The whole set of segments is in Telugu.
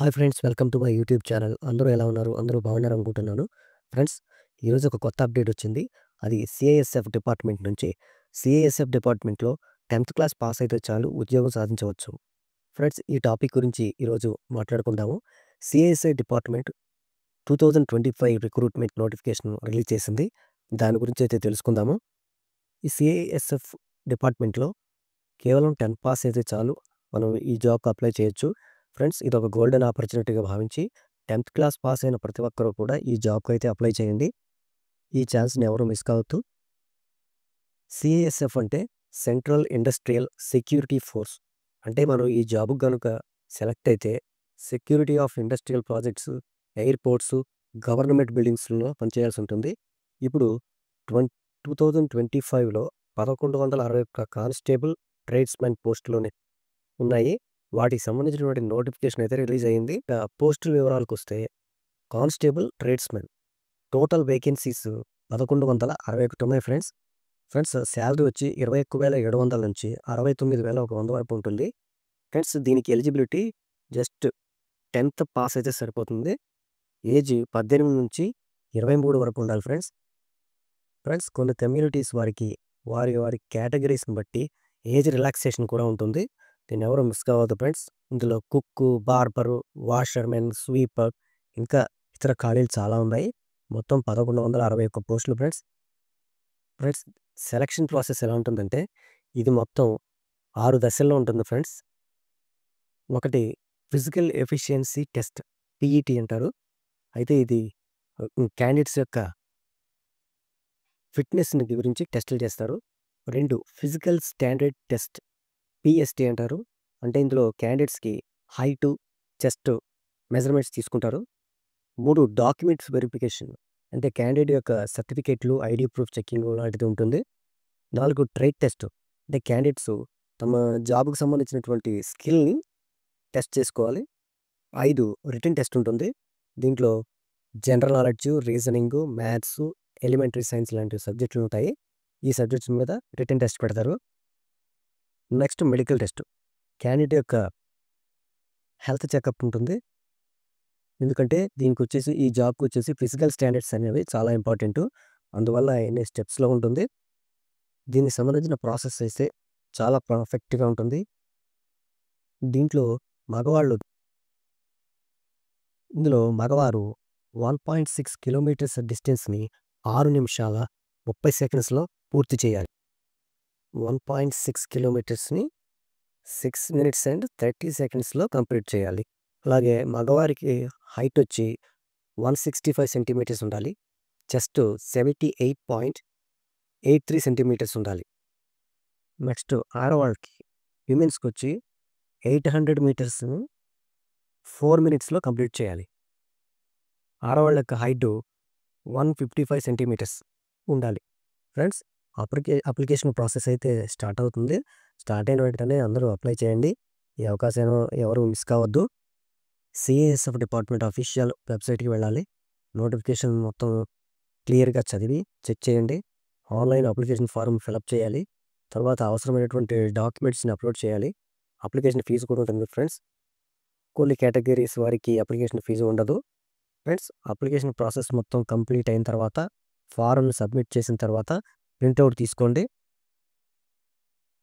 Hi friends, welcome to my YouTube channel. అందరూ ఎలా ఉన్నారు? అందరూ బాగున్నారు అనుకుంటున్నాను. ఫ్రెండ్స్, ఈరోజు ఒక కొత్త అప్డేట్ వచ్చింది. అది సిఐఎస్ఎఫ్ డిపార్ట్మెంట్ నుంచి. సిఐఎస్ఎఫ్ డిపార్ట్మెంట్‌లో 10థ్ క్లాస్ పాస్ అయితే చాలు ఉద్యోగం సాధించవచ్చు. ఫ్రెండ్స్, ఈ టాపిక్ గురించి ఈరోజు మాట్లాడుకుందాము. CI SI department 2025 recruitment notification release చేసింది. దాని గురించి అయితే తెలుసుకుందాము. ఈ సిఐఎస్ఎఫ్ డిపార్ట్మెంట్‌లో కేవలం 10 పాస్ అయితే చాలు మనం ఈ జాబ్‌కి అప్లై చేయొచ్చు. ఫ్రెండ్స్, ఇదొక గోల్డెన్ ఆపర్చునిటీగా భావించి 10థ్ క్లాస్ పాస్ అయిన ప్రతి ఒక్కరు కూడా ఈ జాబ్‌కి అయితే అప్లై చేయండి. ఈ ఛాన్స్‌ని ఎవరు మిస్ కావద్దు. సిఐఎస్ఎఫ్ అంటే సెంట్రల్ ఇండస్ట్రియల్ సెక్యూరిటీ ఫోర్స్. అంటే మనం ఈ జాబ్‌కి గనుక సెలెక్ట్ అయితే security of industrial projects, airports, government బిల్డింగ్స్‌లో పనిచేయాల్సి ఉంటుంది. ఇప్పుడు 2025లో 1161 కానిస్టేబుల్, ట్రేడ్స్‌మెన్ పోస్టులోనే ఉన్నాయి. వాటికి సంబంధించినటువంటి నోటిఫికేషన్ అయితే రిలీజ్ అయింది. పోస్టుల వివరాలకొస్తే కానిస్టేబుల్, ట్రేడ్స్‌మెన్ టోటల్ వేకెన్సీస్ 1161 ఉన్నాయి ఫ్రెండ్స్. శాలరీ వచ్చి 21,700 నుంచి 69,100 వరకు ఉంటుంది. ఫ్రెండ్స్, దీనికి ఎలిజిబిలిటీ జస్ట్ 10థ్ పాస్ అయితే సరిపోతుంది. ఏజ్ 18 నుంచి 23 వరకు ఉండాలి ఫ్రెండ్స్. కొన్ని కమ్యూనిటీస్ వారికి వారి కేటగిరీస్‌ని బట్టి ఏజ్ రిలాక్సేషన్ కూడా ఉంటుంది. దీన్ని ఎవరు మిస్ కావద్దు ఫ్రెండ్స్. ఇందులో కుక్కు, బార్బరు, వాషర్‌మెన్, స్వీపర్ ఇంకా ఇతర ఖాళీలు చాలా ఉన్నాయి. మొత్తం 1161 పోస్టులు ఫ్రెండ్స్. సెలక్షన్ ప్రాసెస్ ఎలా ఉంటుందంటే ఇది మొత్తం 6 దశల్లో ఉంటుంది ఫ్రెండ్స్. ఒకటి ఫిజికల్ ఎఫిషియన్సీ టెస్ట్, పీఈటీ అంటారు. అయితే ఇది క్యాండిడేట్స్ యొక్క ఫిట్‌నెస్‌ని గురించి టెస్టులు చేస్తారు. 2 ఫిజికల్ స్టాండర్డ్ టెస్ట్, పీఎస్టీ అంటారు. అంటే ఇందులో క్యాండిడేట్స్‌కి హైటు, చెస్ట్ మెజర్‌మెంట్స్ తీసుకుంటారు. 3 డాక్యుమెంట్స్ వెరిఫికేషన్, అంటే క్యాండిడేట్ యొక్క సర్టిఫికేట్లు, ఐడీ ప్రూఫ్ చెకింగ్ లాంటిది ఉంటుంది. 4 ట్రేడ్ టెస్ట్, అంటే క్యాండిడేట్స్ తమ జాబ్‌కి సంబంధించినటువంటి స్కిల్‌ని టెస్ట్ చేసుకోవాలి. 5 రిటన్ టెస్ట్ ఉంటుంది. దీంట్లో general knowledge, reasoning, maths, elementary science లాంటి సబ్జెక్టులు ఉంటాయి. ఈ సబ్జెక్ట్స్ మీద రిటన్ టెస్ట్ పెడతారు. నెక్స్ట్ మెడికల్ టెస్ట్, క్యాండిడేట్ యొక్క హెల్త్ చెకప్ ఉంటుంది. ఎందుకంటే ఈ జాబ్‌కి వచ్చేసి ఫిజికల్ స్టాండర్డ్స్ అనేవి చాలా ఇంపార్టెంటు. అందువల్ల ఎన్ని స్టెప్స్‌లో ఉంటుంది. దీనికి సంబంధించిన ప్రాసెస్ అయితే చాలా పర్ఫెక్ట్‌గా ఉంటుంది. దీంట్లో మగవారు 1.6 కిలోమీటర్స్ డిస్టెన్స్‌ని 6 నిమిషాల 30 సెకండ్స్‌లో పూర్తి చేయాలి. 1.6 కిలోమీటర్స్‌ని 6 మినిట్స్ అండ్ 30 సెకండ్స్‌లో కంప్లీట్ చేయాలి. అలాగే మగవారికి హైట్ వచ్చి 165 సెంటీమీటర్స్ ఉండాలి. చెస్ట్ 78.83 సెంటీమీటర్స్ ఉండాలి. నెక్స్ట్ ఆడవాళ్ళకి, విమెన్స్‌కి వచ్చి 800 మీటర్స్‌ని 4 మినిట్స్‌లో కంప్లీట్ చేయాలి. ఆడవాళ్ళ యొక్క హైటు 155 సెంటీమీటర్స్ ఉండాలి. ఫ్రెండ్స్, అప్లికేషన్ ప్రాసెస్ అయితే స్టార్ట్ అవుతుంది. స్టార్ట్ అయిన వెంటనే అందరూ అప్లై చేయండి. ఈ అవకాశాన్ని ఎవరు మిస్ కావద్దు. సిఐఎస్ఎఫ్ డిపార్ట్మెంట్ అఫీషియల్ వెబ్సైట్‌కి వెళ్ళాలి. నోటిఫికేషన్ మొత్తం క్లియర్‌గా చదివి చెక్ చేయండి. ఆన్లైన్ అప్లికేషన్ ఫారం ఫిలప్ చేయాలి. తర్వాత అవసరమైనటువంటి డాక్యుమెంట్స్‌ని అప్లోడ్ చేయాలి. అప్లికేషన్ ఫీజు కూడా ఉంటుంది ఫ్రెండ్స్. కొన్ని కేటగిరీస్ వారికి అప్లికేషన్ ఫీజు ఉండదు. ఫ్రెండ్స్, అప్లికేషన్ ప్రాసెస్ మొత్తం కంప్లీట్ అయిన తర్వాత, ఫారంని సబ్మిట్ చేసిన తర్వాత ప్రింట్అవుట్ తీసుకోండి.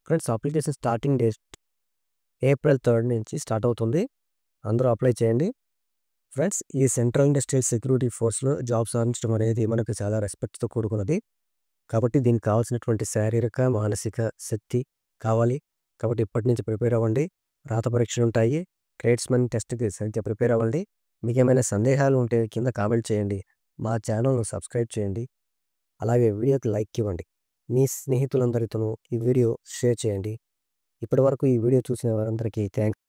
Friends, application starting date April 3 నుంచి స్టార్ట్ అవుతుంది. అందరూ అప్లై చేయండి. ఫ్రెండ్స్, ఈ సెంట్రల్ ఇండస్ట్రియల్ సెక్యూరిటీ ఫోర్స్‌లో జాబ్ సాధించడం అనేది మనకు చాలా రెస్పెక్ట్‌తో కూడుకున్నది. కాబట్టి దీనికి కావాల్సినటువంటి శారీరక, మానసిక శక్తి కావాలి. కాబట్టి ఇప్పటి నుంచి ప్రిపేర్ అవ్వండి. రాత పరీక్షలు ఉంటాయి. ట్రేడ్స్‌మెన్ టెస్ట్‌కి సరిగ్గా ప్రిపేర్ అవ్వండి. మీకేమైనా సందేహాలు ఉంటే కింద కామెంట్ చేయండి. మా ఛానల్‌ను సబ్స్క్రైబ్ చేయండి. అలాగే వీడియోకి లైక్ ఇవ్వండి. మీ స్నేహితులందరితోనూ ఈ వీడియో షేర్ చేయండి. ఇప్పటివరకు ఈ వీడియో చూసిన వారందరికీ థాంక్స్.